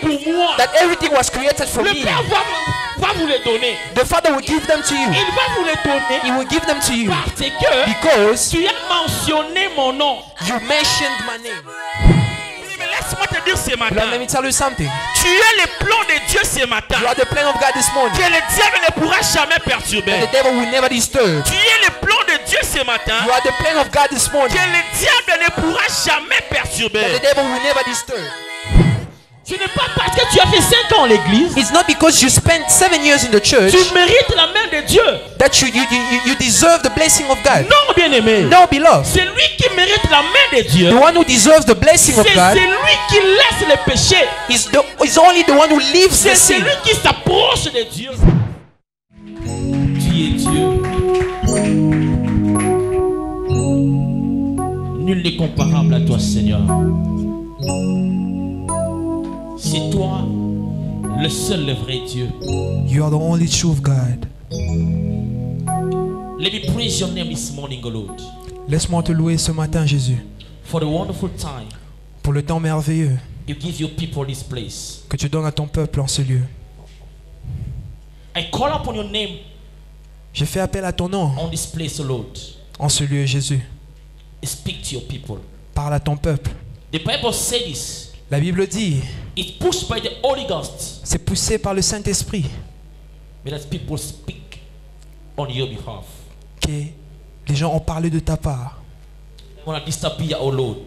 pour moi. that everything was created for Le me. Père va vous les donner. The Father will give them to you. Il va vous les donner He will give them to you parce que because tu as mentionné mon nom. you mentioned my name. Mais laisse-moi te dire ce matin. Beloved, let me tell you something. Tu es le plan de Dieu ce matin. You are the plan of God this morning. Que le diable ne pourra jamais perturber. And the devil will never disturb. Tu es le plan de Dieu ce matin. You are the plan of God this morning. Que le diable ne pourra jamais perturber. And the devil will never disturb. Ce n'est pas parce que tu as fait 5 ans à l'église. It's not because you spent 7 years in the church Tu mérites la main de Dieu. that you deserve the blessing of God. Non, bien-aimé. No, beloved. C'est lui qui mérite la main de Dieu. The one who deserves the blessing of C'est God celui qui laisse le péché. is only the one who leaves the C'est sin. celui qui s'approche de Dieu. Tu es Dieu. Nul n'est comparable à toi, Seigneur. C'est toi le seul, le vrai Dieu. You are the only true God. Let me praise your name this morning, O Lord, Laisse-moi te louer ce matin, Jésus, for the wonderful time pour le temps merveilleux you give your people this place. que tu donnes à ton peuple en ce lieu. I call upon your name Je fais appel à ton nom on this place, O Lord. en ce lieu, Jésus. Speak to your people. Parle à ton peuple. The Bible says this. La Bible dit, It's pushed by the Holy Ghost. c'est poussé par le Saint-Esprit But as people speak on your behalf. que les gens ont parlé de ta part. I want to disappear, oh Lord.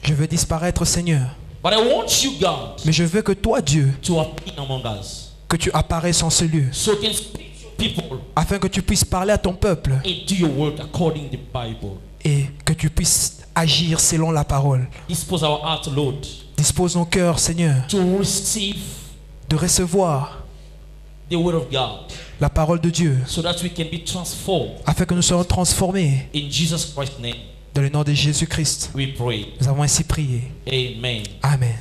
Je veux disparaître, Seigneur. But I want you, God, Mais je veux que toi, Dieu, to appear among us. que tu apparaisses en ce lieu, So you can speak to people afin que tu puisses parler à ton peuple and do your work according to the Bible. et que tu puisses agir selon la parole. Dispose our heart, Lord, Dispose nos cœurs, Seigneur, to receive de recevoir the word of God, la parole de Dieu, so that we can be transformed. afin que nous soyons transformés. In Jesus Christ's name, Dans le nom de Jésus-Christ, we pray. nous avons ainsi prié. Amen. Amen.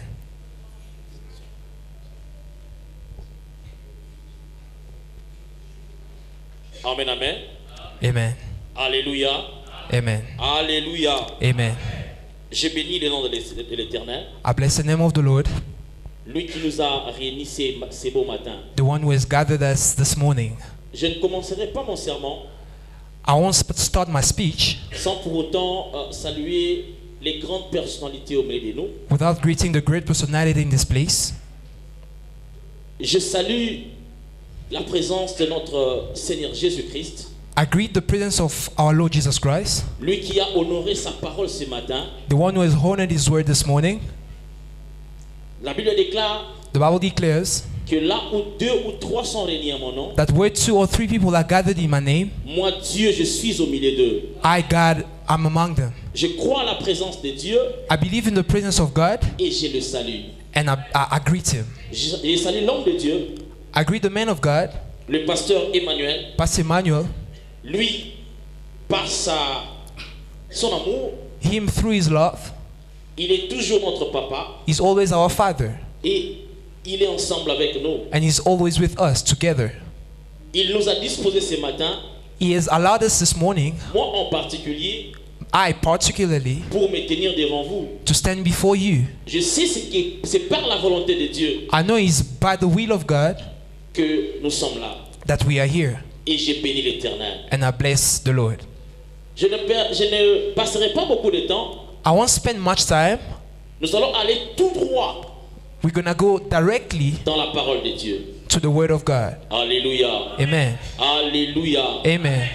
Amen, amen. Amen. Alléluia. Amen. Alléluia. Amen. Je bénis le nom de l'Éternel, I bless the name of the Lord, lui qui nous a réunis ces beaux matins. the one who has gathered us this morning. Je ne commencerai pas mon sermon I won't start my speech sans pour autant saluer les grandes personnalités au milieu de nous. without greeting the great personality in this place. Je salue la présence de notre Seigneur Jésus-Christ, I greet the presence of our Lord Jesus Christ, lui qui a honoré sa parole ce matin. the one who has honored his word this morning. La Bible déclare The Bible declares que là où 2 ou 3 sont réunis en mon nom, that where 2 or 3 people are gathered in my name, moi Dieu, je suis au milieu d'eux. I, God, am among them. Je crois à la présence de Dieu I believe in the presence of God et je le salue. and I greet him. Je salue l'homme de Dieu, I greet the man of God, le pasteur Emmanuel. Pastor Emmanuel, Lui, par son amour, him through his love. il est toujours notre papa He's always our Father et il est ensemble avec nous. and he's always with us together. Il nous a disposé ce matin, He has allowed us this morning, moi en particulier, I particularly, pour me tenir devant vous. to stand before you. Je sais que c'est par la volonté de Dieu I know it's by the will of God que nous sommes là. that we are here, Et j'ai béni l'Éternel. and I bless the Lord. Je ne passerai pas beaucoup de temps. I won't spend much time. Nous allons aller tout droit We're gonna go directly dans la parole de Dieu. to the Word of God. Alléluia. Amen. Alléluia. Amen.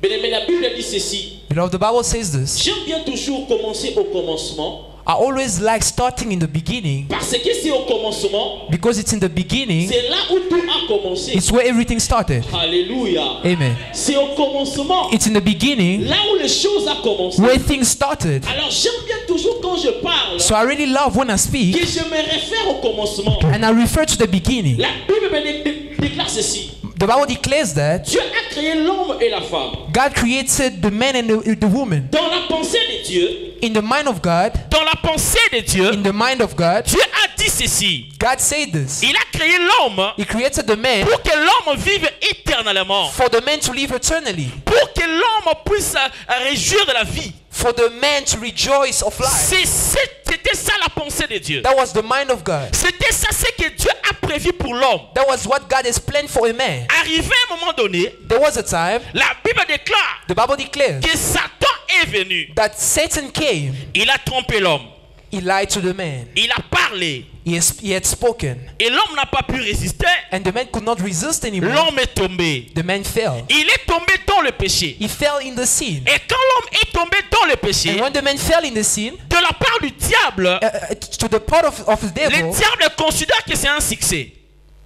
Mais la Bible dit ceci. Beloved, the Bible says this. J'aime bien toujours commencer au commencement. I always like starting in the beginning Parce que c'est au commencement, because it's in the beginning, c'est là où tout a commencé. it's where everything started. Alléluia. Amen. C'est au commencement, It's in the beginning là où les choses ont commencé. where things started. Alors j'aime bien toujours quand je parle So I really love when I que speak je me réfère au commencement. and I refer to the beginning. La Bible me déclare ceci. The Bible declares that Dieu a créé l'homme et la femme. God created the man and the woman. Dans la pensée de Dieu, In the mind of God, dans la pensée de Dieu, in the mind of God, Dieu a dit ceci. God said this. Il a créé l'homme He created the man pour que l'homme vive éternellement. for the man to live eternally, Pour que l'homme puisse réjouir de la vie. for the man to rejoice of life. C'était ça la pensée de Dieu. That was the mind of God. C'était ça ce que Dieu a prévu pour l'homme. That was what God has planned for a man. Arrivé à un moment donné, There was a time, la Bible déclare the Bible declares, que Satan est venu. that Satan came. Il a trompé l'homme. He lied to the man. Il a parlé. He had spoken. Et l'homme n'a pas pu résister. And the man could not resist anymore. L'homme est tombé. The man fell. Il est tombé dans le péché. He fell in the sin. Et quand l'homme est tombé dans le péché, And when the man fell in the sin, de la part du diable, to the part of the le devil, diable considère que c'est un succès.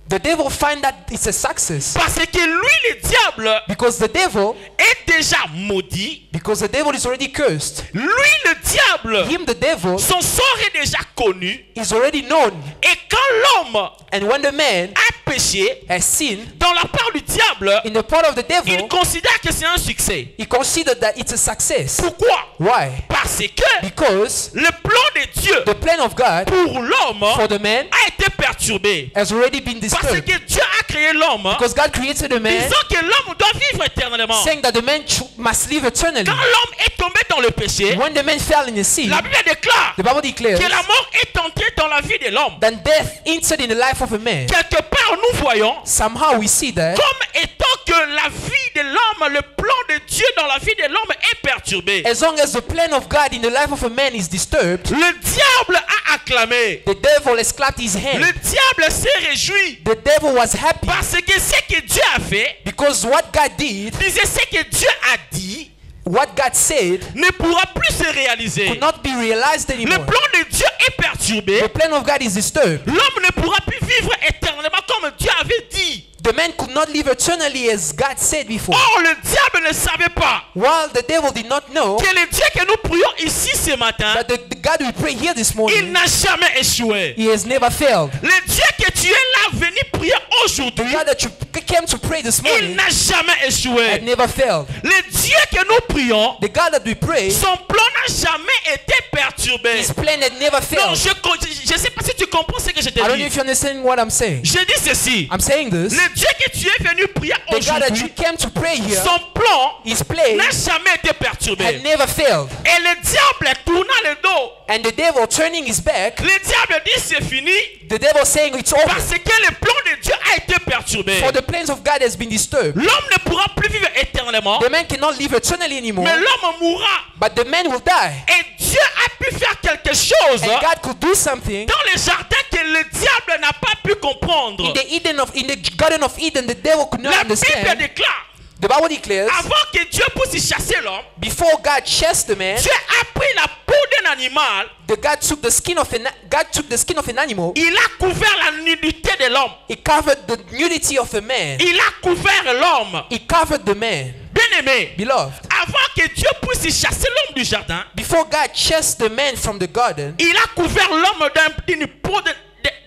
the devil find that it's a success. Parce que lui, le diable, Because the devil, est déjà maudit. because the devil is already cursed. Lui, le diable, Him, the devil, son sort est déjà connu. is already known. Et quand l'homme And when the man a péché, has sinned, dans la part du diable, in the part of the il devil, considère que c'est un succès. he considered that it's a success. Pourquoi? Why? Parce que Because le plan de Dieu the plan of God pour l'homme for the man a été perturbé. has already been Parce disturbed. que Dieu a créé l'homme Because God created the man, disant que l'homme doit vivre éternellement. saying that the man must live eternally. Quand l'homme est tombé dans le péché, When the man fell in the sin, la Bible déclare the Bible declares que la mort est entrée dans la vie de l'homme. that death entered in the life of a man. Quelque part, nous voyons Somehow we see that comme étant que la vie de l'homme, le plan de Dieu dans la vie de l'homme est perturbé. as long as the plan of God in the life of a man is disturbed, Le diable a acclamé. the devil has clapped his Le hand. diable s'est réjoui. The devil was happy Parce que ce que Dieu a fait, because what God did, disait ce que Dieu a dit, what God said, ne pourra plus se réaliser. could not be realized Le anymore. plan de Dieu est perturbé. The plan of God is disturbed. L'homme ne pourra plus vivre éternellement comme Dieu avait dit. The man could not live eternally as God said before. Or, le diable ne savait pas While the devil did not know que le Dieu que nous prions ici ce matin, that the God we pray here this il morning, n'a jamais échoué. he has never failed. Le Dieu que tu es là venu prier The aujourd'hui, God that you came to pray this il morning n'a jamais had échoué. never failed. Le Dieu que nous prions, The God that we pray, son plan n'a jamais été perturbé. his plan had never Non, failed. je ne sais pas si tu comprends ce que je te I don't know dis. if you understand what I'm saying. Je dis ceci. I'm saying this. Le Dieu que tu es venu prier The God that you aujourd'hui, came to pray here, son plan his plan n'a jamais été had perturbé. never failed. Et le diable tournant le dos. And the devil turning his back, Le diable dit c'est fini the devil saying it's over. parce que le plan de Dieu a été perturbé. For the plans of God has been disturbed. L'homme ne pourra plus vivre éternellement, The man cannot live eternally anymore, mais l'homme mourra. but the man will die. Et Dieu a pu faire quelque chose And God could do something dans le jardin que le diable n'a pas pu comprendre. in the Garden of Eden. The devil could not La Bible understand. déclare, The Bible declares, avant que Dieu puisse chasser l'homme, before God chased the man, Dieu a pris la peau d'un animal, God took the skin of an animal. il a couvert la nudité de l'homme. He covered the nudity of a man. Il a couvert l'homme. He covered the man. Bien-aimé, Beloved, avant que Dieu puisse chasser l'homme du jardin, before God chased the man from the garden, il a couvert l'homme d'une peau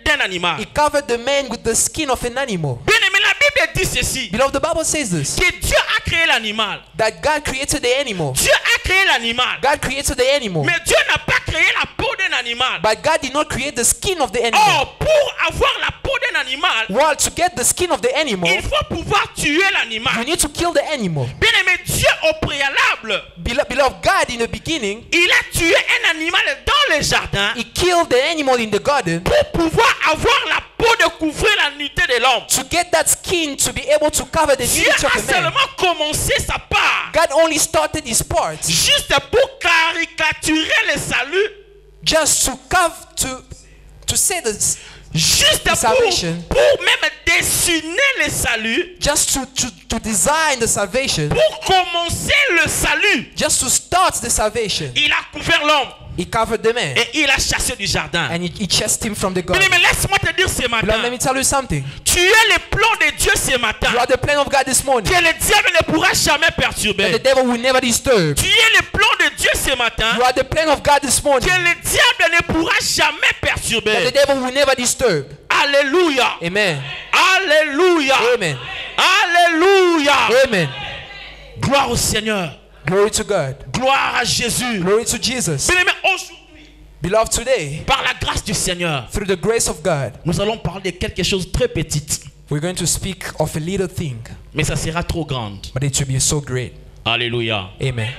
d'un animal. he covered the man with the skin of an animal. Bien-aimé, la Bible dit ceci, Beloved, the Bible says this, que Dieu a créé l'animal. that God created the animal. Dieu a créé l'animal. God created the animal. Mais Dieu n'a pas créé la peau d'un animal. But God did not create the skin of the animal. Or, pour avoir la peau d'un animal, Well, to get the skin of the animal, il faut pouvoir tuer you l'animal. need to kill the animal. Bien-aimé, Dieu au préalable, Beloved, God in the beginning, il a tué un animal dans le jardin he killed the animal in the garden pour pouvoir avoir la peau de couvrir la nudité de l'homme. to get that skin to be able to cover the Dieu nudity a of the man. seulement commencé sa part God only started his part juste pour caricaturer le salut, just to cover, to say this, juste salvation. pour même dessiner le salut, just to design the salvation, pour commencer le salut. just to start the salvation. Il a couvert l'homme He covered the man et il a chassé du jardin. and he chased him from the Mais garden. laisse-moi te dire ce Beloved, let matin, me tell you something. tu es le plan de Dieu ce matin You are the plan of God this morning que le diable ne pourra jamais that the perturber. devil will never disturb. Tu es le plan de Dieu ce matin You are the plan of God this morning que le diable ne pourra jamais that the perturber. devil will never disturb. Alléluia. Amen. Alléluia. Amen. Alléluia. Amen. Gloire au Seigneur. Glory to God. Gloire à Jésus. Glory to Jesus. Bien-aimés, aujourd'hui, Beloved, today, par la grâce du Seigneur, through the grace of God, nous allons parler de quelque chose de très petit, we're going to speak of a little thing, mais ça sera trop grande. but it will be so great. Alléluia. Amen.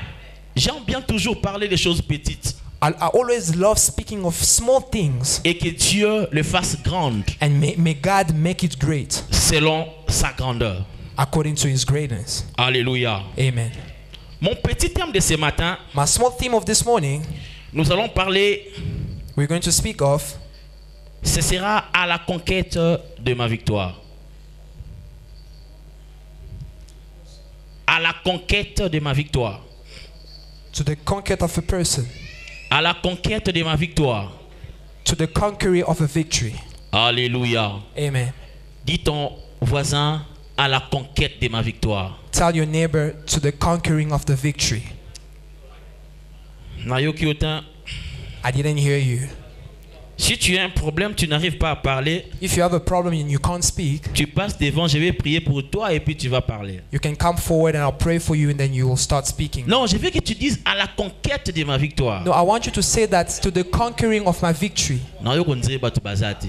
J'aime bien toujours parler des choses petites. I always love speaking of small things. Et que Dieu le fasse grande And may God make it great selon sa grandeur. according to his greatness. Alléluia. Amen. Mon petit thème de ce matin, My small theme of this morning, nous allons parler, we're going to speak of, ce sera à la conquête de ma victoire. À la conquête de ma victoire. to the conquest of a person, À la conquête de ma victoire. to the conquering of a victory. Alléluia. Amen. Dis ton voisin, à la conquête de ma victoire. Tell your neighbor, to the conquering of the victory. Nayoki Otin, I didn't hear you. si tu as un problème, tu n'arrives pas à parler, If you have a problem and you can't speak, tu passes devant, je vais prier pour toi et puis tu vas parler. you can come forward and I'll pray for you and then you will start speaking. Non, je veux que tu dises à la conquête de ma victoire. No, I want you to say that, to the conquering of my victory. Nayoki Nzé Batu Bazati.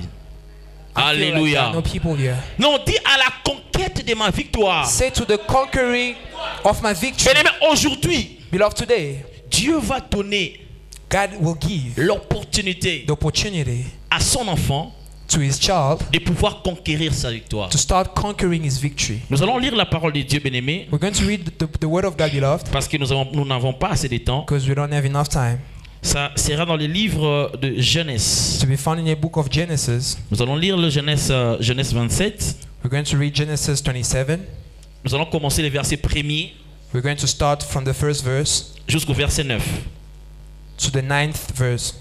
I feel like there Alléluia. are no people here. Non, dis à la conquête de ma victoire. Say to the conquering of my victory. Bien-aimé, aujourd'hui, Beloved, today, Dieu va donner God will give l'opportunité the opportunity à son enfant to his child de pouvoir conquérir sa victoire. to start conquering his victory. Nous allons lire la parole de Dieu, bien-aimé, We're going to read the word of God, beloved, parce que nous n'avons pas assez de temps. because we don't have enough time. Ça sera dans le livre de Genèse. To be found in the book of Genesis. Nous allons lire le Genèse 27. We're going to read Genesis 27. Nous allons commencer les versets 1er We're going to start from the first verse jusqu'au verset 9. to the 9th verse.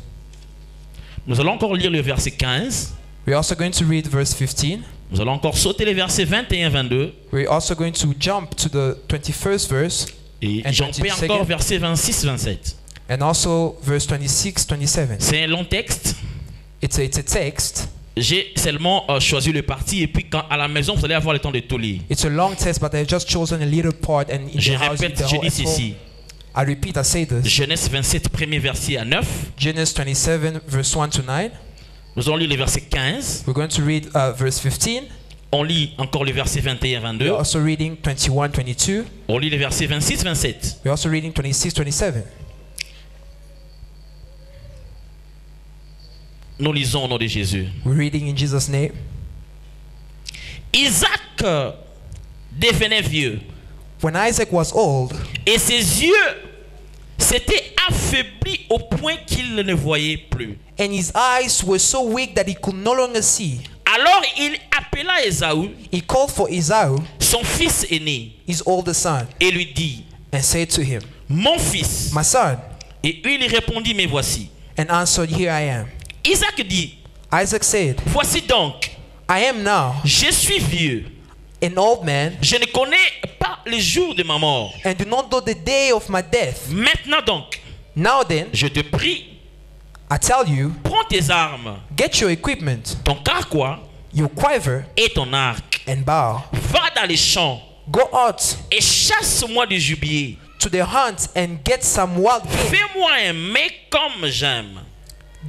Nous allons encore lire le verset 15. We're also going to read verse 15. Nous allons encore sauter les versets 21-22. We're also going to jump to the 21st verse Et And j'en fais 22nd. encore versets 26-27. and also verse 26, 27. C'est un long texte. It's a text. J'ai seulement choisi le parti et puis quand à la maison vous allez avoir le temps de tout lire. It's a long text, but I've just chosen a little part, and in Je the house, répète, the je whole, dis at home, ceci. I repeat, I say this. Genèse 27, premier verset à 9. Genesis 27, verse 1 to 9. Nous allons lire le verset 15. We're going to read verse 15. On lit encore le verset 21-22. We're also reading 21, 22. On lit le verset 26-27. We're also reading 26, 27. Nous lisons au nom de Jésus. We're reading in Jesus' name. Isaac devenait vieux When Isaac was old, et ses yeux s'étaient affaiblis au point qu'il ne voyait plus. and his eyes were so weak that he could no longer see, Alors il appela Ésaü, he called for Esau, son fils aîné, his older son, et lui dit, and said to him, mon fils. My son, Et lui il répondit, mais voici. and answered, Here I am. Isaac dit, Isaac said, voici donc, I am now je suis vieux. an old man, Je ne connais pas le jour de ma mort. and do not know the day of my death. Maintenant donc, Now then, je te prie, I tell you, prends tes armes, get your equipment, ton carquois your quiver, et ton arc. and bow. Va dans les champs Go out et chasse-moi du gibier. to the hunt and get some wild game. Fais-moi un mets comme j'aime.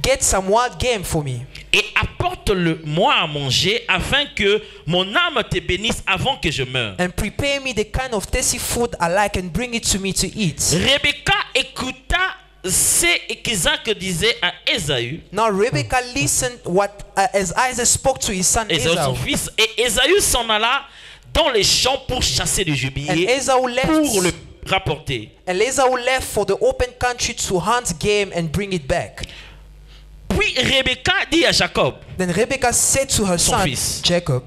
Get some wild game for me. Et apporte-le-moi à manger afin que mon âme te bénisse avant que je meure. And prepare me the kind of tasty food I like and bring it to me to eat. Rebecca écouta ce qu'Isaac disait à Ésaü, Now Rebecca listened as Isaac spoke to his son Ésaü son Esau. fils, et Ésaü s'en alla dans les champs pour chasser du And gibier Esau pour left. le rapporter. And Esau left for the open country to hunt game and bring it back. Puis Rebecca dit à Jacob, Then Rebecca said to her Son son fils. Jacob,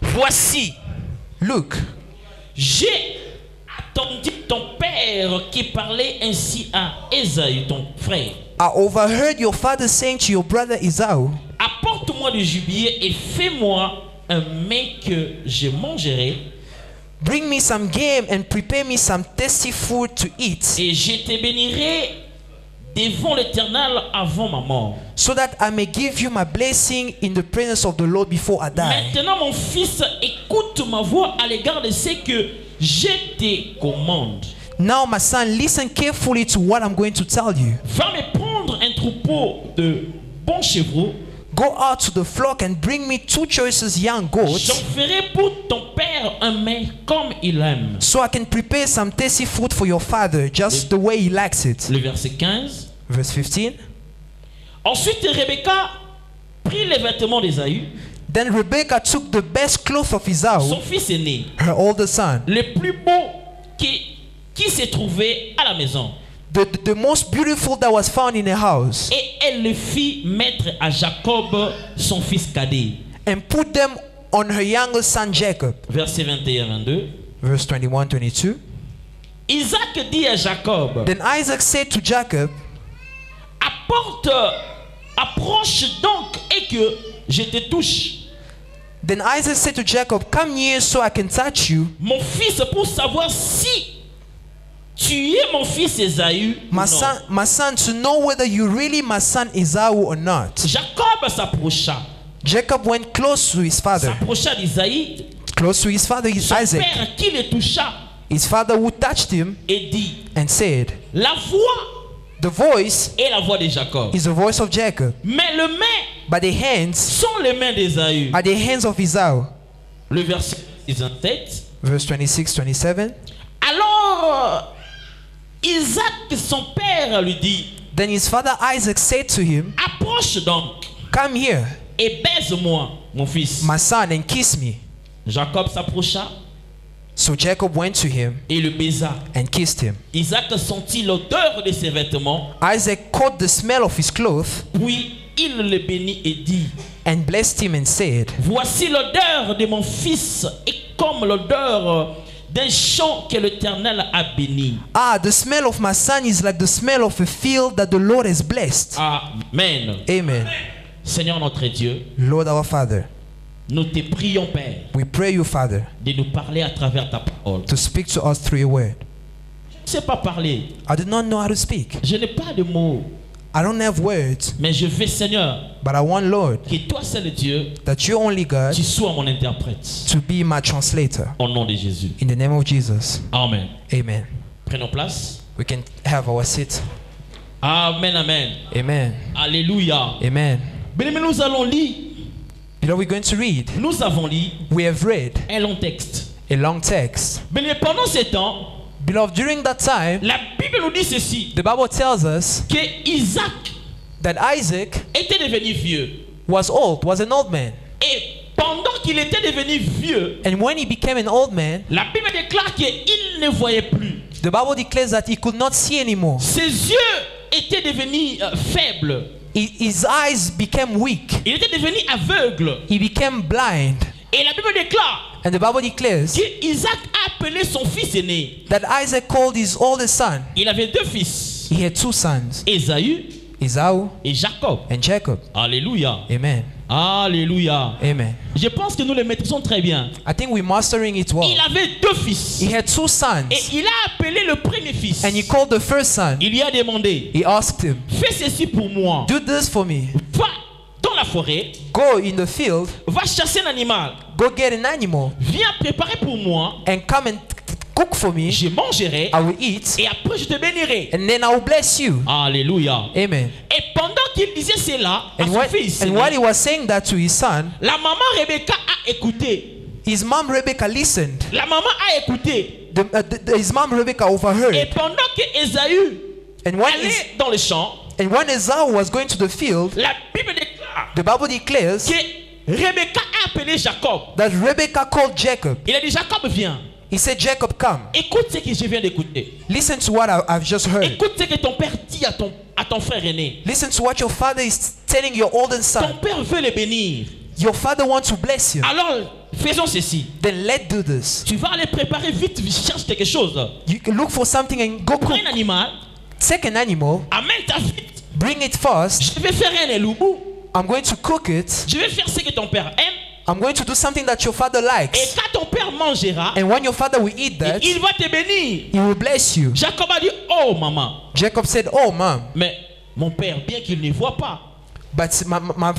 voici, Look, j'ai attendu ton père qui parlait ainsi à Ésaü, ton frère. I overheard your father saying to your brother Esau, Apporte-moi du gibier et fais-moi un mets que je mangerai, Bring me some game and prepare me some tasty food to eat, et je te bénirai devant l'Éternel avant ma mort. so that I may give you my blessing in the presence of the Lord before I die. Maintenant, mon fils, écoute ma voix à l'égard de ce que je te commande. Now, my son, listen carefully to what I'm going to tell you. Va me prendre un troupeau de bons chevreaux, Go out to the flock and bring me 2 choicest young J'en goats, ferai pour ton père un mets comme il aime. so I can prepare some tasty food for your father, just the way he likes it. Le verset 15. Verse 15. Ensuite, Rebecca prit les vêtements d'Ésaü, Then Rebekah took the best cloth of son Esau, fils aîné, her older son, le plus beau qui s'est trouvé à la maison. the most beautiful that was found in the house, Et elle le fit mettre à Jacob, son fils cadet. and put them on her younger son Jacob. Verset 21-22. Verse 21-22. Isaac dit à Jacob, Then Isaac said to Jacob, approche donc et que je te touche. Then Isaac said to Jacob, come near so I can touch you, Mon fils, pour savoir si tu es mon fils Ésaü ou non. my son, to know whether you really my son Esau or not. Jacob s'approcha. Jacob went close to his father, S'approcha d'Isaïe, close to his father son Isaac. père qui le toucha His father who touched him et dit, and said, la voix the voice est la voix de Jacob. is the voice of Jacob, Mais les mains but the hands sont les mains d'Ésaü. are the hands of Esau. Le verset 17. Verse 26-27. Alors, Isaac, son père, lui dit, Then his father Isaac said to him, approche donc come here, et baise-moi, mon fils. my son, and kiss me. Jacob s'approcha So Jacob went to him et le baisa. and kissed him. Isaac sentit l'odeur de ses vêtements, Isaac caught the smell of his clothes puis il le bénit et dit, and blessed him and said, voici l'odeur de mon fils est comme l'odeur d'un champ que l'Éternel a béni. Ah, the smell of my son is like the smell of a field that the Lord has blessed. Amen. Amen. Seigneur notre Dieu, Lord our Father, nous te prions, Père, we pray you, Father, de nous parler à travers ta parole. to speak to us through your word. Je ne sais pas parler. I do not know how to speak. Je n'ai pas de mots. I don't have words, Mais je veux, Seigneur, but I want, Lord, que toi seul Dieu, that you only God tu sois mon interprète. to be my translator. Au nom de Jésus. In the name of Jesus. Amen. Amen. Prenons place. We can have our seat. Amen, amen. Amen. Alléluia. Amen. Bien-aimés, nous allons lire. Beloved, we're going to read. Nous avons lu We have read un long texte. a long text. Mais pendant ce temps, Beloved, during that time, la Bible nous dit ceci, the Bible tells us que Isaac that Isaac était devenu vieux. was old, was an old man. Et pendant qu'il était devenu vieux, And when he became an old man, la Bible déclare qu'il ne voyait plus. the Bible declares that he could not see anymore. Ses yeux étaient devenus faibles. His eyes became weak. Il était devenu aveugle. He became blind. Et la Bible déclare And the Bible declares que Isaac a appelé son fils aîné. that Isaac called his oldest son. Il avait 2 fils, He had 2 sons, Ésaü Esau et Jacob. and Jacob. Alléluia. Amen. Alléluia. Amen. Je pense que nous le maîtrisons très bien. I think we're mastering it well. Il avait 2 fils. He had 2 sons, Et il a appelé le premier fils. and he called the first son. Il lui a demandé, He asked him, fais ceci pour moi. do this for me. Va dans la forêt, Go in the field, va chasser un animal. go get an animal, Viens préparer pour moi. and come and cook for me. Je mangerai. I will eat, Et après je te bénirai. and then I will bless you. Alléluia. Amen. Et pendant qu'il disait cela à And, son fils, while he was saying that to his son, la maman Rebecca a écouté. his mom Rebecca listened. La maman a écouté. His mom Rebecca Et overheard. pendant que Ésaü And when, allait dans le champ, Esau was going to the field, la Bible déclare the Bible declares que Rebecca a appelé Jacob. that Rebecca called Jacob. Il a dit, Jacob, viens. He said, Jacob, come. Écoute ce que je viens d'écouter. Listen to what I've just heard. Écoute ce que ton père dit à ton frère aîné. Listen to what your father is telling your oldest Ton son. père veut le bénir. Your father wants to bless you. Alors, faisons ceci. Then let's do this. Tu vas aller préparer vite, cherche quelque chose. You can look for something and go Prends cook. un animal, Take an animal, amène-ta vite. bring it fast. Je vais faire un éloubou. I'm going to cook it. Je vais faire ce que ton père aime. I'm going to do something that your father Et likes. quand ton père mangera, And when your father will eat that, il va te bénir. he will bless you. Jacob a dit, oh maman. Jacob said, oh, mom, Mais mon père, bien qu'il ne voit pas, But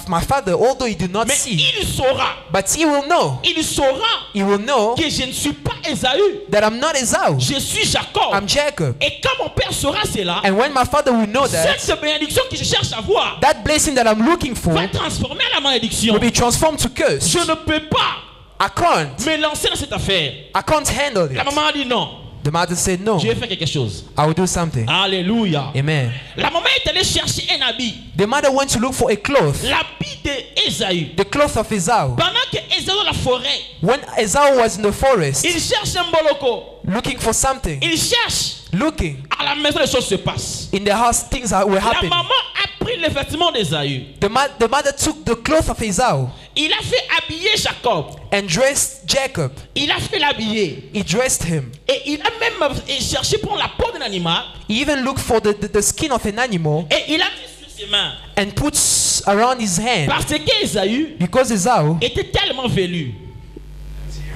my father, although he did not Mais see, il saura. but he will know. Il saura He will know que je ne suis pas Ésaü. that I'm not Esau. Je suis Jacob. I'm Jacob. Et quand mon père saura cela, And when my father will know that, cette bénédiction que je cherche à voir that blessing that I'm looking for va transformer la malédiction. will be transformed to curse. Je ne peux pas I can't. me lancer dans cette affaire. I can't handle La it. maman a dit non. The mother said, no, Je vais faire quelque chose. I will do something. Alléluia. Amen. La maman est allée chercher un habit. The mother went to look for a cloth, L'habit d'Ésaü. the cloth of Esau. Pendant que Ésaü dans la forêt, When Esau was in the forest il cherche un boloko. looking for something, Il cherche. looking À la maison, les choses se passent. in the house, things were La happening. maman a pris les vêtements d'Ésaü. The mother took the cloth of Esau Il a fait habiller Jacob. and dressed Jacob. Il a fait l'habiller. He dressed him. Et il a même cherché pour la peau d'un animal. He even looked for the skin of an animal Et il a mis sur ses mains. and put around his hand, Parce qu'Ésaü because Esau, était tellement velu.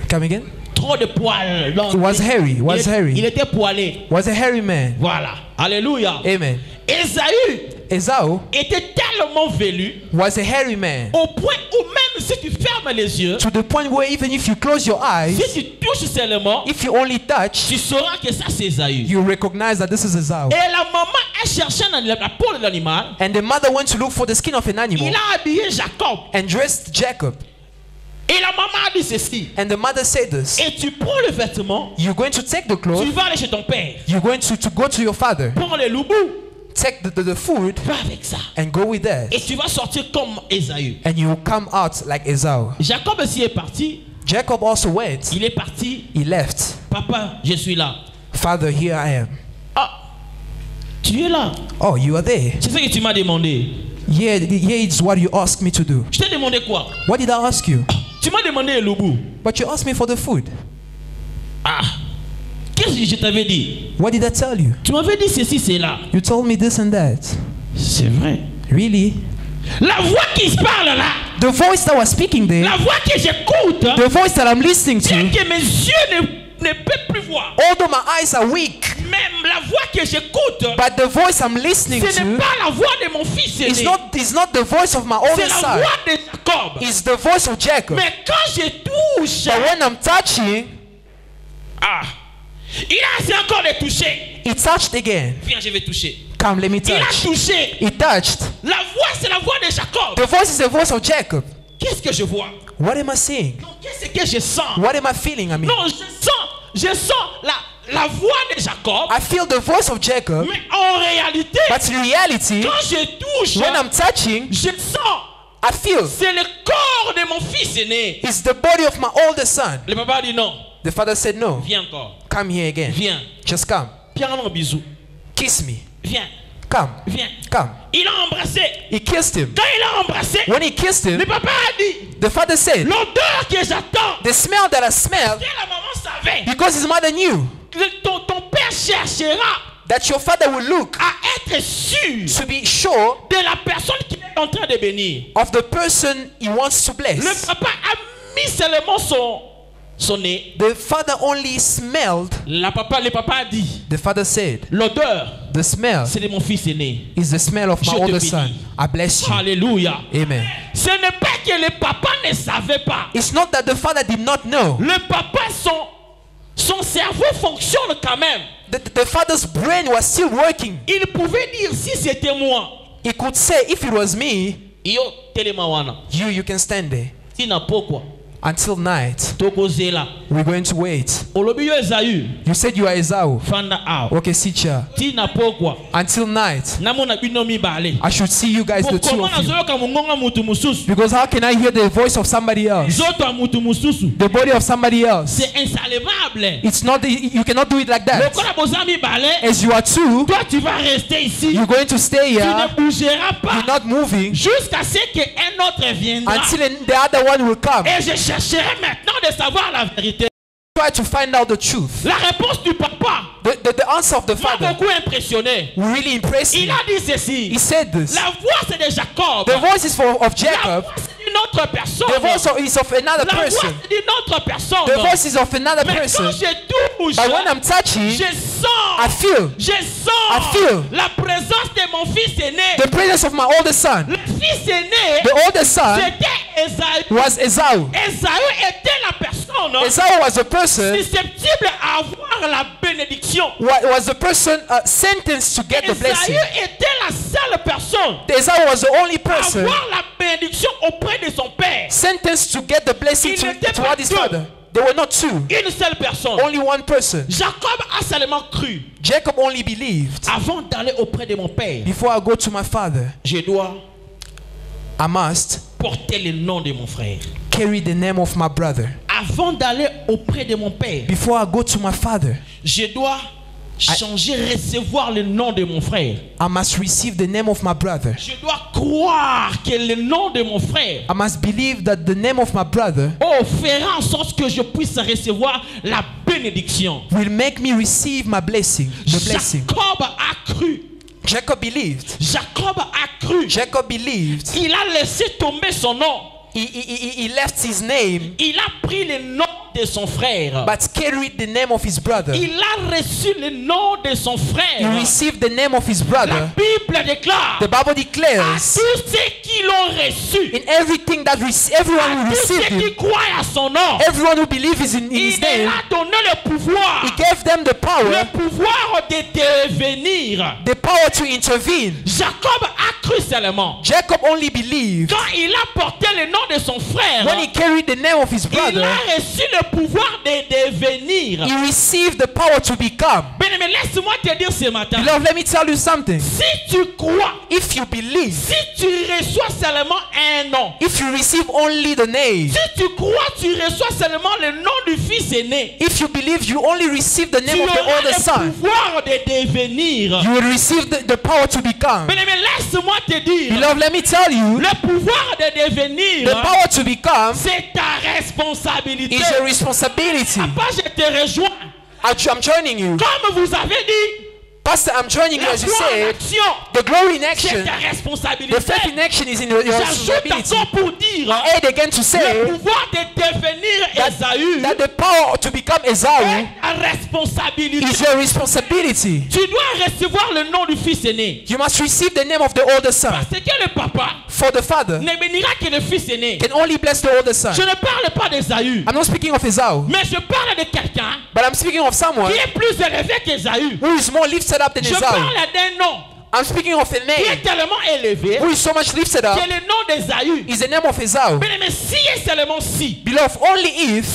come again, Trop de poils. Donc, was hairy, was il hairy, était poilé. was a hairy man. Voilà. Alléluia. Amen. Ésaü Esau était tellement velu was a hairy man au point où même si tu fermes les yeux, to the point where even if you close your eyes, si tu touches seulement, if you only touch, tu sauras que ça c'est Ésaü. you recognize that this is Esau. Et la maman a cherché dans la peau de l'animal. And the mother went to look for the skin of an animal Il a habillé Jacob. and dressed Jacob. Et la maman a dit ceci. And the mother said this, Et tu prends le vêtement, you're going to take the tu cloth, vas aller chez ton père. you're going to go to your father, Prends le loubou, take the food va avec ça. and go with that. Et tu vas sortir comme Ésaü. And you will come out like Esau. Jacob aussi est parti. Jacob also went. Il est parti. He left. Papa, je suis là. Father, here I am. Ah, tu es là. Oh, you are there. C'est ce que tu m'as demandé. Yeah, it's what you asked me to do. Je t'ai demandé quoi? What did I ask you? Tu m'as demandé le loubou. But you asked me for the food. Ah, qu'est-ce que je t'avais dit? What did I tell you? Tu m'avais dit ceci, c'est là. You told me this and that. C'est vrai. Really? La voix qui se parle là, The voice that was speaking there, la voix que j'écoute, the voice that I'm listening bien to, que mes yeux ne peuvent plus voir, although my eyes are weak, même la voix que j'écoute, but the voice I'm listening ce n'est to pas la voix de mon fils is aîné. not the voice of my C'est oldest la son. voix de Jacob. It's the voice of Jacob. Mais quand je touche, But when I'm touching, il a essayé encore de toucher. he touched again. Viens, je vais toucher. Come, let me Il a touch. touché. He touched. La voix, c'est la voix de Jacob. The voice is the voice of Jacob. Qu'est-ce que je vois? What am I seeing? Non, qu'est-ce que je sens? What am I feeling? I mean, Non, je sens la voix de Jacob. I feel the voice of Jacob, Mais en réalité, but in reality, quand je touche, when I'm touching, je sens, I feel c'est le corps de mon fils aîné. it's the body of my oldest son. Le papa dit non. The father said, no, Viens encore. come here again. Viens. Just come. Viens un bisou. Kiss me. Viens. Come. Viens. Come. Il a embrassé. He kissed him. Quand il a embrassé, When he kissed le him, papa a dit, the father said, l'odeur que j'attends, the smell that I smelled, que la maman savait, because his mother knew ton père cherchera that your father will look à être sûr to be sure de la personne qu'il est en train de bénir. of the person he wants to Le bless. papa a mis seulement son nez. The father only smelled. Le papa a dit, The father said, l'odeur, the smell c'est de mon fils aîné. is the smell of my Je te oldest son. bénis. I bless you. Alléluia. Amen. Ce n'est pas que le papa ne savait pas. It's not that the father did not know. Le papa, son cerveau fonctionne quand même. The father's brain was still working. Il pouvait dire, si c'était moi, He could say, if it was me, yo telemawana, you can stand there tina pokwa, until night. tokozela. We're going to wait. Olobi yo Esaü, You said you are Esau. fanda ao. Okay, Sicha. Tina pokwa, Until night, namona bino mibale. I should see you guys, the two Pokoma of you. nazoyoka mungonga mutu mususu. Because how can I hear the voice of somebody else? Zoto a mutu mususu. The body of somebody else. C'est insalvable. It's not, you cannot do it like that. Lokola boza mibale, As you are two, toi tu vas rester ici. you're going to stay Tu here. ne bougeras pas You're not moving jusqu'à ce qu'un autre viendra. until the other one will come. Et je chercherai maintenant de savoir la vérité. Try to find out the truth. La réponse du papa The answer of the m'a father beaucoup impressionné. will really impress Il me. a dit ceci. He said this. La voix c'est de Jacob. The voice is of La Jacob. voix c'est d'une autre personne. The voice is of another La voix person. c'est d'une autre personne. The voice is of another Mais person. quand je touche, But when I'm touching, je sens, I feel je sens I feel la présence de mon fils aîné. the presence of my oldest son. Le fils aîné, The oldest son c'était Ésaü. was Esau. Ésaü était la personne Esau was the person, susceptible à avoir la bénédiction. was the person sentenced to get the Ésaü blessing. était la seule personne Esau was the only à person avoir la bénédiction auprès de son père. sentenced to get the blessing Il n'était pas toward his deux. father. There were not two, Une seule personne. only one person. Jacob a seulement cru. Jacob only believed, Avant d'aller auprès de mon père, before I go to my father, je dois I must porter le nom de mon frère. carry the name of my brother. Avant d'aller auprès de mon père, Before I go to my father, je dois changer, recevoir le nom de mon frère. I must receive the name of my brother. Je dois croire que le nom de mon frère I must believe that the name of my brother fera en sorte que je puisse recevoir la bénédiction. will make me receive my blessing, the blessing. Jacob a cru. Jacob believed. Jacob a cru. Jacob believed. Il a laissé tomber son nom. He left his name, Il a pris le nom de son frère. but carried the name of his brother. Il a reçu le nom de son He frère. received the name of his La brother. Bible déclare The Bible à declares, tous ceux qui l'ont reçu, in everything that everyone who tous ceux received qui him, croient à son nom, everyone who believes in his il leur name, a donné le pouvoir. he gave them the Le power, pouvoir de devenir. the power to intervene. Jacob a cru seulement. Jacob only believed. Quand il a porté le nom de son frère, When he carried the name of his il brother, a reçu le pouvoir de devenir. he received the power to become. Bien-aimé, laisse-moi te dire ce matin. Beloved, let me tell you something. Si tu crois, If you believe, si tu reçois seulement un nom, if you receive only the name, si tu crois, tu reçois seulement le nom du fils aîné, if you believe, you only receive the tu name of the auras oldest le son, pouvoir de devenir. you will receive the power to become. Bien-aimé, laisse-moi te dire, Beloved, let me tell you, le pouvoir de devenir, the power to become c'est ta responsabilité. is your responsibility. Papa, je te rejoins. I'm joining you. Comme vous avez dit, Pastor, I'm joining you la as you foi en said. action, The glory in c'est action, ta the responsabilité. faith in action is in your J'ajoute responsibility. encore pour dire, I add again to le say pouvoir de devenir Ésaü that the power to become Esau est ta responsabilité. is your responsibility. Tu dois recevoir le nom du fils aîné. You must receive the name of the oldest son. Parce que le papa For the father ne bénira que le fils aîné. can only bless the oldest son. Je ne parle pas d'Ésaü, I'm not speaking of Esau, mais je parle de quelqu'un but I'm speaking of someone qui est plus élevé qu'Ésaü. who is more lifted up than Je Esau. parle d'un nom I'm speaking of a qui est name tellement élevé who is so much lifted que up le nom d'Ésaü. is the name of Esau. Mais si et seulement si, Beloved, only if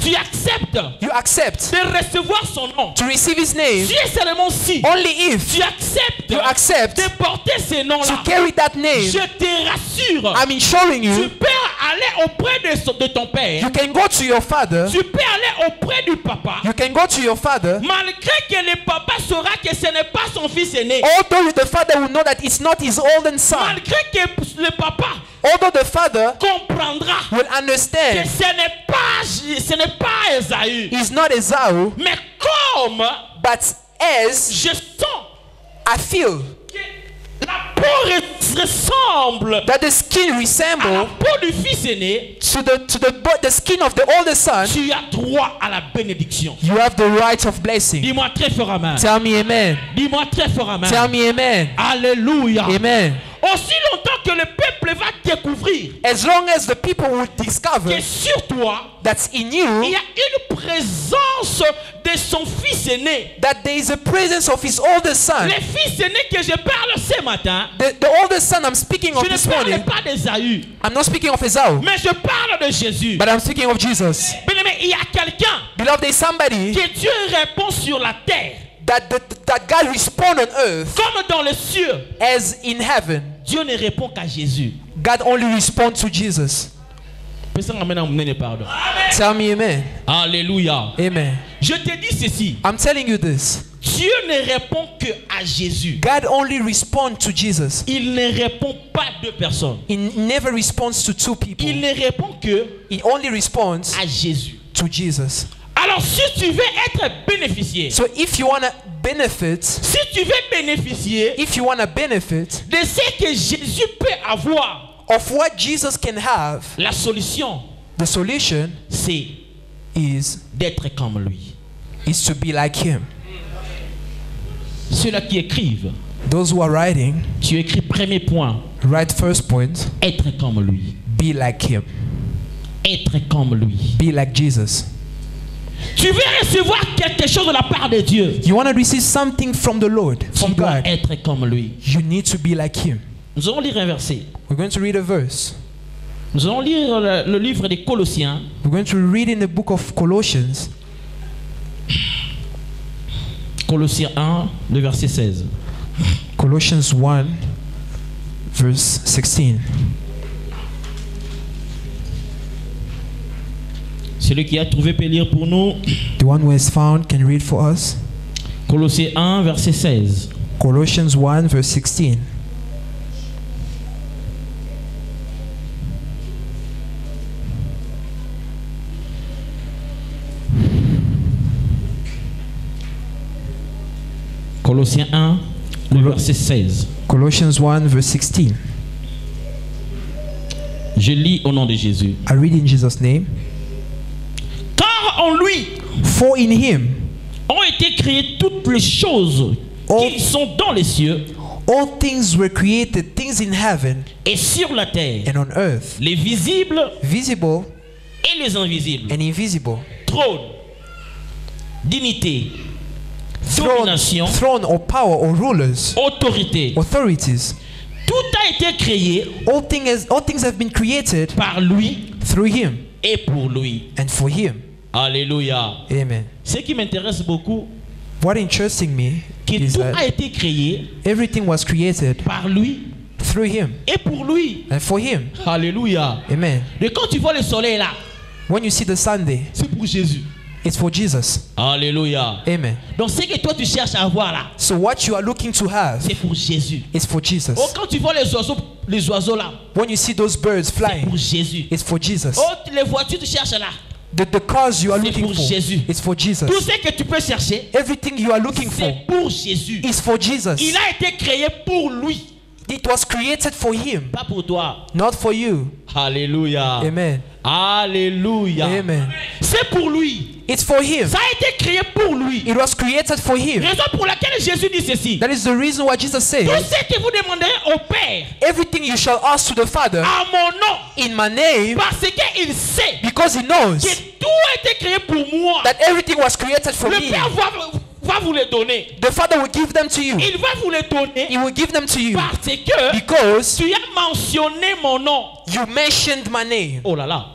tu acceptes you accept de recevoir son nom, to receive his name, si et seulement si only if tu acceptes you accept de porter ce to nom-là, carry that name, je te rassure, I'm ensuring tu you, peux aller auprès de ton père, you can go to your father, tu peux aller auprès du papa, you can go to your father, malgré que le papa saura que ce n'est pas son fils aîné, although the father will know that it's not his olden son, malgré que le papa although the father comprendra will que understand ce n'est pas Ésaü, he's not Esau, mais comme but as je sens I feel que la peau ressemble that the skin à la resemble peau du fils aîné, to the skin of the oldest son, tu as droit à la bénédiction. you have the right of blessing. Dis-moi très fort amen. Tell me amen. Dis-moi très fort amen. Tell me amen. Alléluia. Amen. Aussi longtemps que le peuple va découvrir As long as the people will discover que sur toi, that's in il y you, a une présence de son fils aîné. that there is a presence of his oldest son. Le fils aîné que je parle ce matin, The oldest son I'm speaking of je this ne parle morning, pas d'Ésaü, I'm not speaking of Esau, mais je parle de Jésus. but I'm speaking of Jesus. Bien-aimé, il y a quelqu'un Beloved, there's somebody que Dieu répond sur la terre, that God respond on earth comme dans les cieux. as in heaven. Dieu ne répond qu'à Jésus. God only responds to Jesus. Personne n'amène à mon pardon. Tell me amen. Alléluia. Amen. Je te dis ceci. I'm telling you this. Dieu ne répond que à Jésus. God only responds to Jesus. Il ne répond pas à deux personnes. He never responds to two people. Il ne répond que He only responds à Jésus. to Jesus. Alors si tu veux être bénéficié, So if you want to benefit, si tu veux bénéficier if you want to benefit de ce que Jésus peut avoir, of what Jesus can have, la solution, the solution c'est is d'être comme lui. to be like him. Ceux-là qui écrivent, Those who are writing, tu écris premier point, write first point, être comme lui. be like him. Être comme lui. Be like Jesus. Tu veux recevoir quelque chose de la part de Dieu. You want to receive something from the Lord, from Tu dois God. être comme lui. You need to be like him. Nous allons lire un verset. We're going to read a verse. Nous allons lire le livre des Colossiens. We're going to read in the book of Colossians. Colossiens 1, le verset 16. Colossians 1, verse 16. Celui qui a trouvé peut lire pour nous. The one who has found can read for us. Colossiens 1, verset 16. Colossians 1, verse 16. Colossiens 1, le verset 16. Colossians 1, verse 16. Je lis au nom de Jésus. I read in Jesus' name. Car en lui For in him ont été créées toutes les choses qui sont dans les cieux all things were created, things in heaven et sur la terre, and on earth, les visibles visible et les invisibles. and invisible. Trône, dignité, Throne, domination, throne or power or rulers, autorité. authorities. Tout a été créé All things have been created par lui through him et pour lui. and for him. Alléluia. Amen. Ce qui m'intéresse beaucoup, What interesting me que is tout a that été créé everything was created par lui through him et pour lui. and for him. Alléluia. Amen. Et quand tu vois le soleil là, When you see the Sunday, c'est pour Jésus. it's for Jesus. Alléluia. Amen. Donc ce que toi tu cherches à avoir là, So what you are looking to have c'est pour Jésus. is for Jesus. Oh, quand tu vois les oiseaux là, When you see those birds c'est flying, pour Jésus. it's for Jesus. Oh, les voitures tu cherches là, The cars you are c'est looking pour for, Jésus. it's for Jesus. Tout ce que tu peux chercher, Everything you are looking for c'est pour Jésus. is for Jesus. Il a été créé pour lui, It was created for him, pas pour toi. not for you. Alléluia. Amen. Alléluia. Amen. C'est pour lui. It's for him. Ça a été créé pour lui. It was created for him. Raison pour laquelle Jésus dit ceci. That is the reason why Jesus Tout says, ce que vous demanderez au Père everything you shall ask to the Father à mon nom, in my name, parce qu'il sait because he knows que tout a été créé pour moi. that everything was created for Le me. Père va vous les donner. The Father will give them to you. Il va vous les donner He will give them to you parce que because tu as mentionné mon nom. you mentioned my name. Oh là là.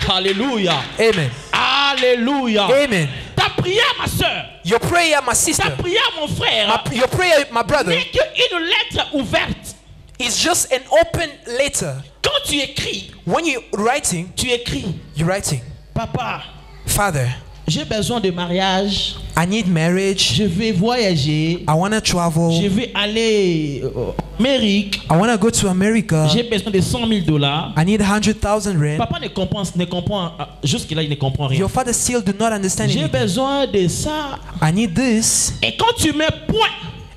Alléluia. Amen. Alléluia. Amen. Ta prière, ma soeur, Your prayer, my ta sister, prière, mon frère, your prayer, my brother, n'est qu'une lettre ouverte. is just an open letter. Quand tu écris, When you're writing, you're writing, papa, Father, j'ai besoin de mariage, I need marriage. je vais voyager, I want to je travel. vais aller Amérique, I want to go to America. j'ai besoin de $100,000. I need 100,000 rand. Papa ne comprend jusque-là, il ne comprend rien. Your father still do not understand J'ai anything. besoin de ça. I need this. Et quand tu mets point,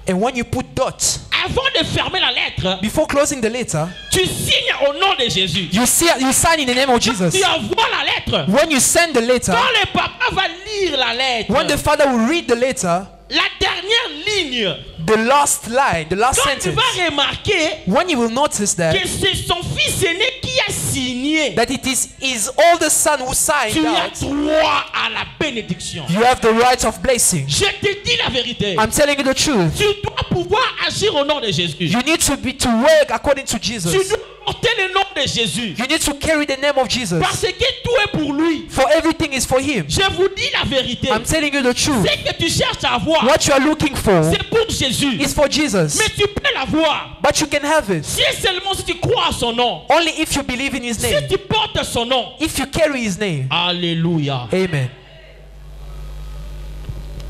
And when you put dots, avant de fermer la lettre, before closing the letter, tu signes au nom de Jésus. you sign in the name of Jesus. Tu envoies la lettre. When you send the letter, Quand le papa va lire la lettre, when the father will read the letter, la dernière ligne, the last line, the last quand tu sentence, vas remarquer when you will notice that, que c'est son fils aîné qui a signé, that it is his older son who signed tu as out, droit à la bénédiction. you have the right of blessing. Je te dis la vérité. I'm telling you the truth. Tu dois pouvoir agir au nom de Jésus. You need to work according to Tu Jesus. dois porter le nom de Jésus. You need to carry the name of Jesus. Parce que tout est pour lui. For everything is for him. Je vous dis la vérité. I'm telling you the truth. Ce que tu cherches à avoir, What you are looking for c'est pour Jésus. is for Jesus. Mais tu peux l'avoir. But you can have it Si seulement si tu crois à son nom. only if you believe in his Si name. tu portes son nom. If you carry his name. Alléluia. Amen.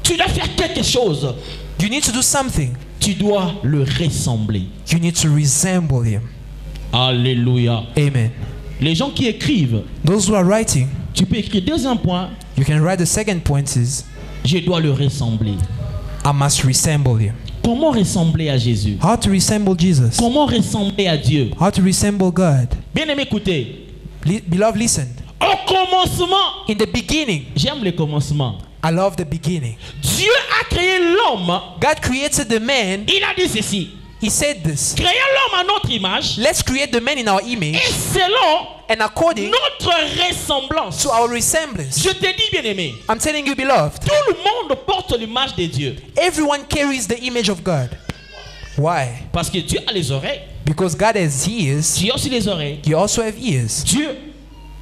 Tu dois faire quelque chose. You need to do something. Tu dois le ressembler. You need to resemble him. Alléluia. Amen. Les gens qui écrivent, Those who are writing, tu peux écrire deuxième point, you can write the second point is, je dois le ressembler. I must resemble him. Comment ressembler à Jésus? How to resemble Jesus? Comment ressembler à Dieu? How to resemble God? Bien aimé, écoutez. Beloved, listen. Au commencement, In the beginning, j'aime le commencement. I love the beginning. Dieu a créé l'homme. God created the man. Il a dit ceci. He said this. Créons l'homme à notre image. Let's create the man in our Et image selon and according notre ressemblance. to our resemblance. Je te dis, bien-aimé, I'm telling you, beloved, tout le monde porte l'image de Dieu. everyone carries the image of God. Why? Parce que Dieu a les oreilles. Because God has ears. Dieu a aussi les oreilles. You also have ears. Dieu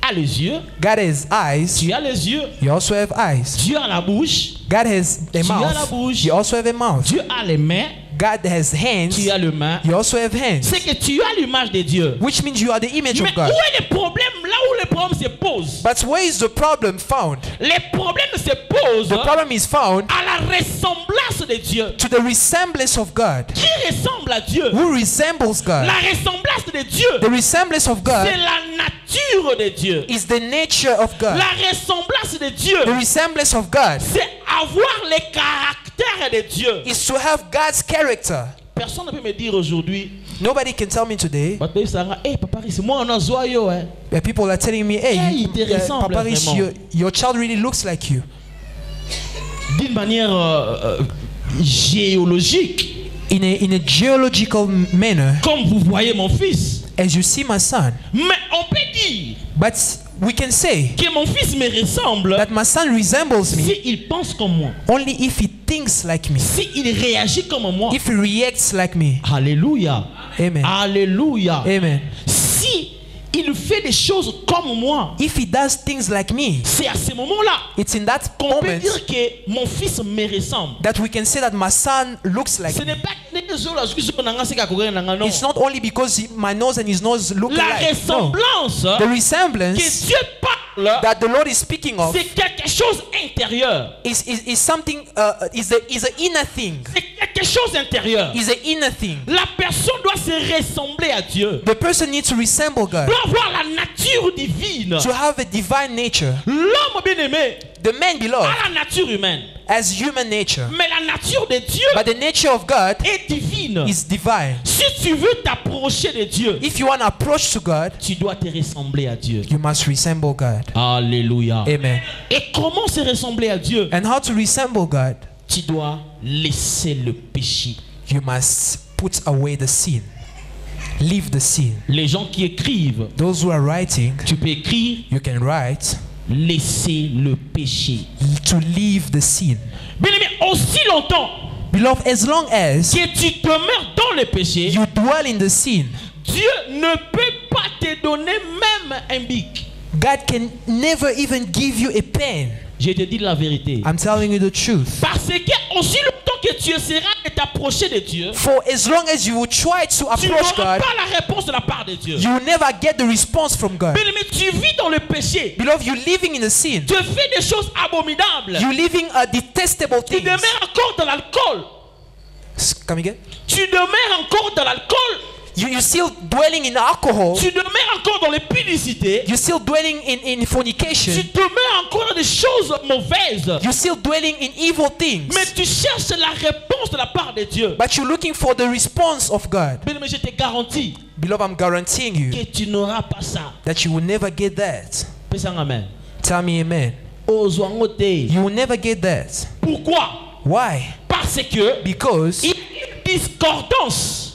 a les yeux. God has eyes. Dieu a les yeux. You also have eyes. Dieu a la bouche. God has a Tu as la mouth. bouche. You also have a mouth. Dieu a les mains. God has hands. Tu as le main. You also have hands. C'est que tu as l'image de Dieu. Which means you are the image Mais of God. où est le problème? Là où le problème se pose. But where is the problem found? Le problème se pose The problem is found à la ressemblance de Dieu. to the resemblance of God. Qui ressemble à Dieu? Who resembles God? La ressemblance de Dieu, The resemblance of c'est God la nature de Dieu. is the nature of God. La ressemblance de Dieu, The resemblance of God c'est avoir le caractère de Dieu. is to have God's character. Personne ne peut me dire aujourd'hui, Nobody can tell me today. hey papa, c'est moi on a joyeux hein. That people are telling me, hey, Hey, il te ressemble Papa Rich, vraiment. your child really looks like you. D'une manière géologique, In a geological manner, comme vous voyez mon fils. as you see my son. Mais on peut dire But we can say que mon fils me ressemble that my son resembles me s'il pense comme moi, only if he thinks like me, s'il réagit comme moi. if he reacts like me. Alléluia. Amen. Alléluia. Amen. Si il fait des choses comme moi, If he does things like me, c'est à ce moment-là it's in that qu'on peut moment dire que mon fils me ressemble. that we can say that my son looks like Ce me. n'est pas non. It's not only because my nose and his nose look La alike. No. ressemblance The resemblance que Dieu parle, that the Lord is speaking of c'est quelque chose intérieur. is something is an inner thing. C'est quelque chose d'intérieur. Is an inner thing. La personne doit se ressembler à Dieu. The person needs to resemble God, Doit avoir la nature divine. to have a divine nature. L'homme bien-aimé The man beloved a la nature humaine. has human nature, Mais la nature de Dieu but the nature of God est divine. is divine. Si tu veux t'approcher de Dieu, If you want to approach to God, tu dois te ressembler à Dieu. you must resemble God. Alléluia. Amen. Et comment se ressembler à Dieu? And how to resemble God? Tu dois laisser le péché. You must put away the sin. Leave the sin. Les gens qui écrivent, Those who are writing, tu peux écrire you can write laisser le péché. to leave the sin. Bien-aimé, aussi longtemps Beloved, as long as que tu demeures dans le péché, you dwell in the sin, Dieu ne peut pas te donner même un bic. God can never even give you a pen. Je te dis la vérité. I'm telling you the truth. Parce que aussi longtemps que tu essaieras de t'approcher de Dieu, For as long as you will try to tu approach n'auras God, pas la réponse de la part de Dieu. you will never get the response from God. Bien-aimé, tu vis dans le péché. Beloved, you're living in the sin. Tu fais des choses abominables. You're living a detestable Tu things. demeures encore dans l'alcool. Come again? Tu demeures encore dans l'alcool. You're still dwelling in alcohol. Tu demeures encore dans l'impunicité. You're still dwelling in fornication. Tu demeures encore dans des choses mauvaises. You're still dwelling in evil things. Mais tu cherches la réponse de la part de Dieu. But you're looking for the response of God. Bien-aimé, je te garantis Beloved, I'm guaranteeing you que tu n'auras pas ça. that you will never get that. Fais un amen. Tell me amen. Ozwangote. You will never get that. Pourquoi? Why? Parce que Because il y a une discordance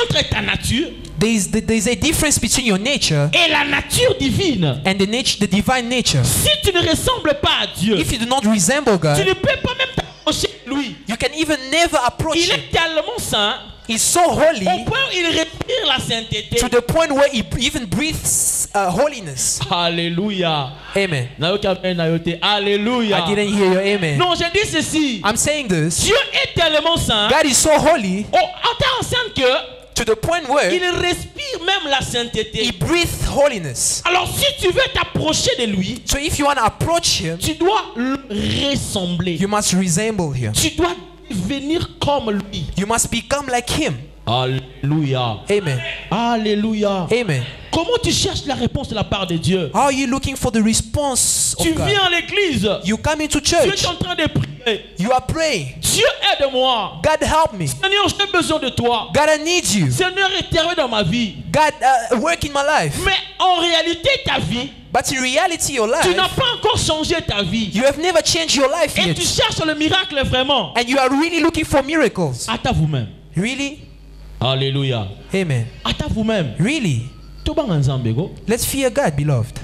entre ta nature there's a difference between your nature et la nature divine. and the divine nature. Si tu ne ressembles pas à Dieu, If you do not resemble tu God, ne peux pas même t'approcher de lui. you can even never approach Il Him. est tellement saint He's so holy au point où il respire la sainteté. to the point where He even breathes holiness. Alléluia. Amen. Alléluia. I didn't hear your amen. Non, je dis ceci. I'm saying this. Dieu est tellement saint. God is so holy En tant saint que to the point where il respire même la He sainteté. breathes holiness. Alors si tu veux t'approcher de lui, So if you want to approach Him, tu dois le ressembler. you must resemble Him. Tu dois devenir comme lui. You must become like Him. Alléluia. Amen. Alléluia. Amen. Comment tu cherches la réponse de la part de Dieu? How are you looking for the response Tu of God? viens à l'église. You come into Tu es church. en train de prier. You You are praying. Dieu aide-moi. God help me. Seigneur, j'ai besoin de toi. God, I need you. Seigneur, interviens dans ma vie. God, work in my life. Mais en réalité, ta vie, But in reality, your tu life, n'as pas encore changé ta vie. you have never changed your life Et yet. tu cherches le miracle vraiment. And you are really looking for miracles. Attends vous-même. Really? Alléluia. Amen. Attends vous-même. Really? Let's fear God, beloved.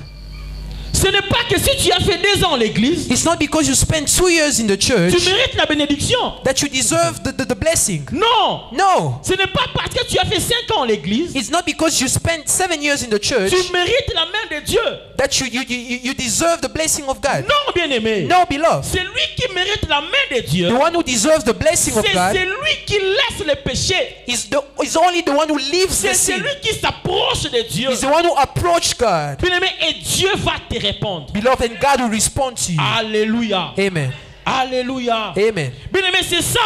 Ce n'est pas que si tu as fait 2 ans à l'église, It's not because you spent 2 years in the church tu mérites la bénédiction. that you deserve the blessing. Non. No. Ce n'est pas parce que tu as fait 5 ans à l'église, It's not because you spent 7 years in the church tu mérites la main de Dieu. that you deserve the blessing of God. Non, bien-aimé. No, beloved. C'est lui qui mérite la main de Dieu. The one who deserves the blessing of C'est God celui qui laisse le péché. is only the one who leaves the C'est sin. celui qui s'approche de Dieu. He's the one who approached God. Bien-aimé, et Dieu va te répondre. Beloved, and God will respond to you. Alléluia. Amen. Alléluia. Amen. Bien-aimé, c'est ça.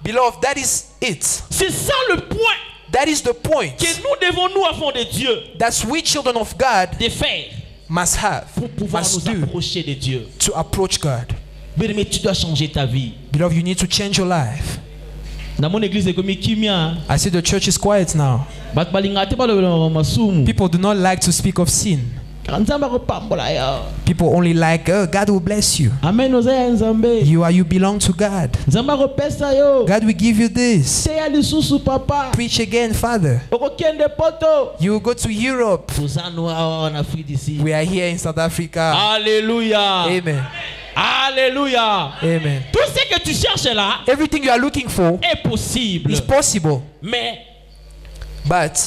Beloved, that is it. C'est ça le point That is the point que nous devons, nous, enfants de Dieu, that we children of God de faire must have, pour pouvoir must nous do approcher de Dieu. to approach God. Bien-aimé, tu dois changer ta vie. Beloved, you need to change your life. Dans mon église, c'est comme Kimia. I see the church is quiet now. People do not like to speak of sin. People only like, oh, God will bless you. Amen. You belong to God. God will give you this. Preach again, Father. You will go to Europe. We are here in South Africa. Alléluia. Amen. Alléluia. Amen. Tout ce que tu cherches là Everything you are looking for est possible. is possible. Mais But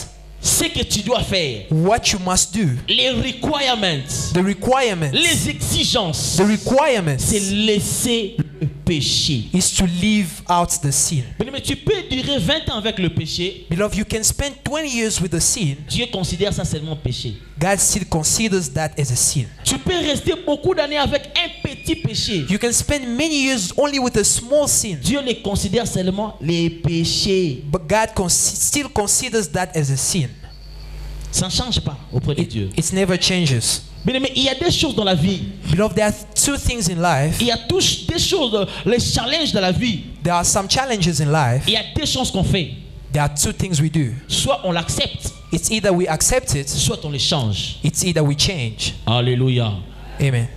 ce que tu dois faire, what you must do, les requirements, the requirements, les exigences, the requirements c'est laisser le péché. is to leave out the sin. Mais tu peux durer 20 ans avec le péché. Beloved, you can spend 20 years with the sin. Dieu considère ça seulement péché. God still considers that as a sin. Tu peux rester beaucoup d'années avec un petit péché. You can spend many years only with a small sin. Dieu les considère seulement les péchés. But God still considers that as a sin. Ça ne change pas auprès de Dieu. It never changes. Mais il y a des choses dans la vie. Beloved, there are 2 things in life. Il y a des choses, les challenges de la vie. There are some challenges in life. Il y a des choses qu'on fait. There are 2 things we do. Soit on l'accepte, It's either we accept it, soit on les change. it's either we change. Alléluia. Amen.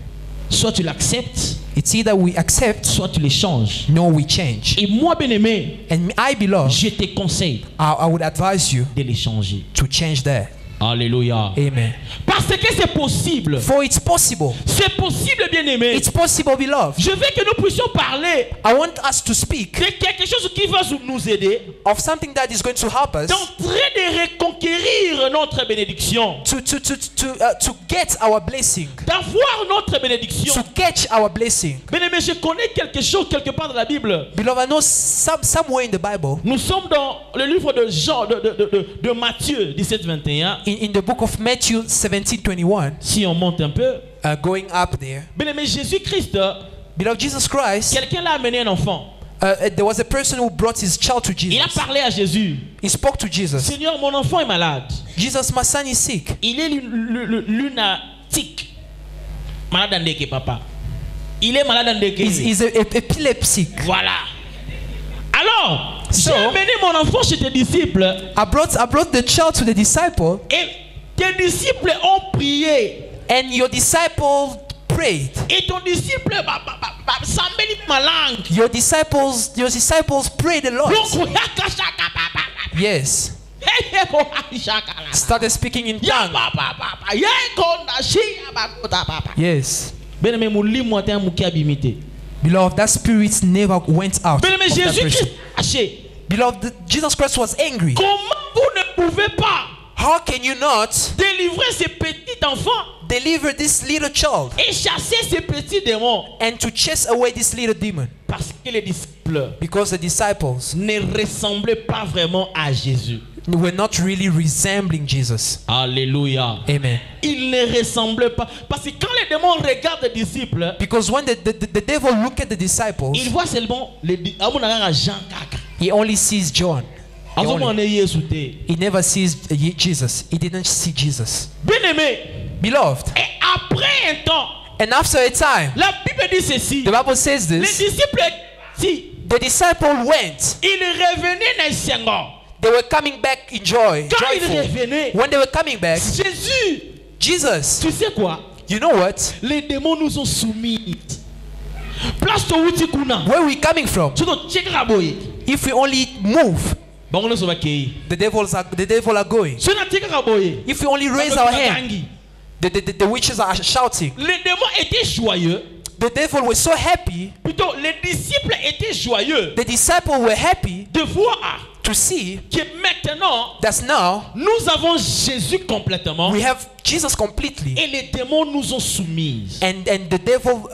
Soit tu l'acceptes, It's either we accept, soit tu les changes. no, we change. Et moi, bien-aimé, And I, beloved, je te conseille I would advise you de les changer. to change that. Alléluia. Amen. Parce que c'est possible. For it's possible. C'est possible, bien-aimé. It's possible, beloved. Je veux que nous puissions parler I want us to speak de quelque chose qui va nous aider of something that is going to help us d'entrer de reconquérir notre bénédiction. to get our blessing. D'avoir notre bénédiction. To get our blessing. Bien-aimé, je connais quelque chose quelque part dans la Bible. Beloved, I know somewhere in the Bible. Nous sommes dans le livre de Jean, de Matthieu 17-21. In the book of Matthew 17:21. Si on monte un peu. Going up there. Bien-aimé, Jésus-Christ. Beloved, Jesus Christ. Quelqu'un l'a amené un enfant. There was a person who brought his child to Jesus. Il a parlé à Jésus. He spoke to Jesus. Seigneur, mon enfant est malade. Jesus, my son is sick. Il est lunatique. Malade en deke, papa. Il est malade en deke. He's epileptic. Voilà. Alors, j'ai amené mon enfant chez tes disciples. I brought the child to the disciple. Et tes disciples ont prié. And your disciple prayed. Et ton disciple ma langue. Your disciples prayed a lot. Yes. Started speaking in tongue. Yes. Beloved, that spirit never went out. Beloved, Jesus Christ was angry. Comment vous ne pouvez pas How can you not délivrer ce petit enfant, deliver this little child, et chasser ces petits démons? And to chase away this little demon? Parce que les disciples, because the disciples ne ressemblaient pas vraiment à Jésus. Were not really resembling Jesus. Alléluia. Amen. Ils ne ressemblaient pas. Parce que quand les démons regardent les disciples, because when the devil look at the disciples, il voit seulement Jean. He only sees John. He never sees Jesus. He didn't see Jesus. Bien-aimé. Beloved. Et après un temps, and after a time, la Bible dit ceci. The Bible says this. Les disciples parti. The disciples went. Ils revenaient dans le Seigneur. They were coming back in joy. Quand Joyful. ils revenaient, When they were coming back, Jesus, tu sais quoi? You know what? Les démons nous ont soumis. Place to wuti kuna. Where are we coming from? If we only move, the devil are going. If we only raise our hand, the witches are shouting. Les démons étaient joyeux. The devil was so happy. Plutôt, les disciples étaient joyeux. The disciples were happy de voir to see que maintenant, that now nous avons Jésus complètement. We have Jesus completely. Et les démons nous ont soumis. And the devil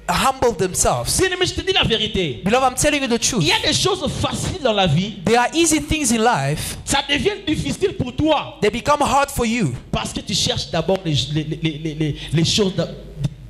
humbled themselves. Bien-aimé, je te dis la vérité. Beloved, I'm telling you the truth. Il y a des choses faciles dans la vie. There are easy things in life. Ça devient difficile pour toi. They become hard for you. Parce que tu cherches d'abord les choses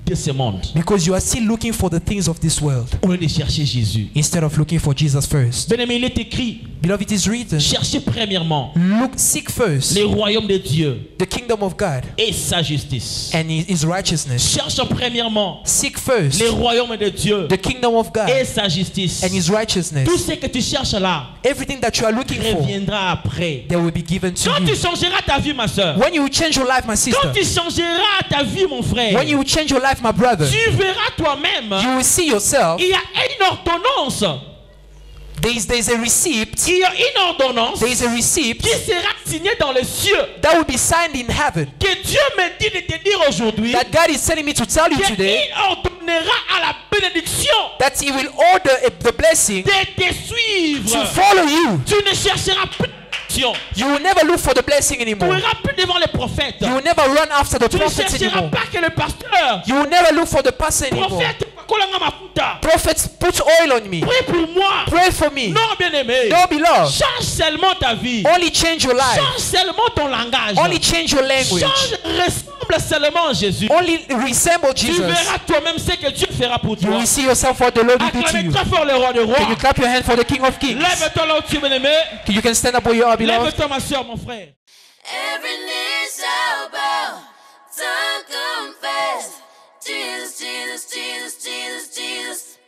de ce monde. Because you are still looking for the things of this world. Au lieu de chercher Jésus. Instead of looking for Jesus first. Bien-aimé, il est écrit. Beloved, it is written. Cherchez premièrement. Seek first. Les royaumes de Dieu. The kingdom of God. Et sa justice. And His righteousness. Cherche premièrement. Seek first. Les royaumes de Dieu. The kingdom of God. Et sa justice. And His righteousness. Tout ce que tu cherches là. Everything that you are looking for. Reviendra après. They will be given to Quand you. tu changeras ta vie, ma soeur. When you change your life, my sister. Quand tu changeras ta vie, mon frère. When you change your life, my brother. Tu verras toi-même. You will see yourself. Il y a une ordonnance. There's a receipt. Il y a une ordonnance. There is a receipt. Qui sera signée dans les cieux. That will be signed in heaven. Que Dieu me dit de te dire aujourd'hui. That God is telling me to tell you today. Il ordonnera à la bénédiction. That He will order the blessing. De te suivre. To follow you. Tu ne chercheras plus. You will never look for the blessing anymore. Tu iras plus devant les prophètes. You will never run after the prophets anymore. Tu ne chercheras pas que le pasteur. You will never look for the pastor anymore. Prophets, put oil on me. Prie pour moi. Pray for me. Non, bien-aimé. No, beloved. Change seulement ta vie. Only change your life. Change seulement ton langage. Only change your language. Ressemble seulement à Jésus. Only resemble Jesus. Tu verras toi-même ce que Dieu fera pour toi. You will see yourself what the Lord will do to you. Acclamez très fort le roi des rois. Can you clap your hand for the King of Kings? Lève-toi là où tu es, bien-aimé. You can stand up where you are, beloved. Lève-toi, ma soeur, mon frère. Every knee shall bow, tongue confess, Jesus, Jesus, Jesus, Jesus, Jesus.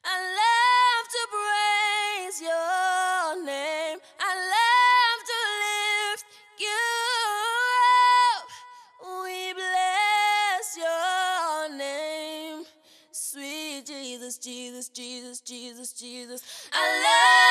I love to praise your name. I love to lift you up. We bless your name, sweet Jesus, Jesus, Jesus, Jesus, Jesus. I love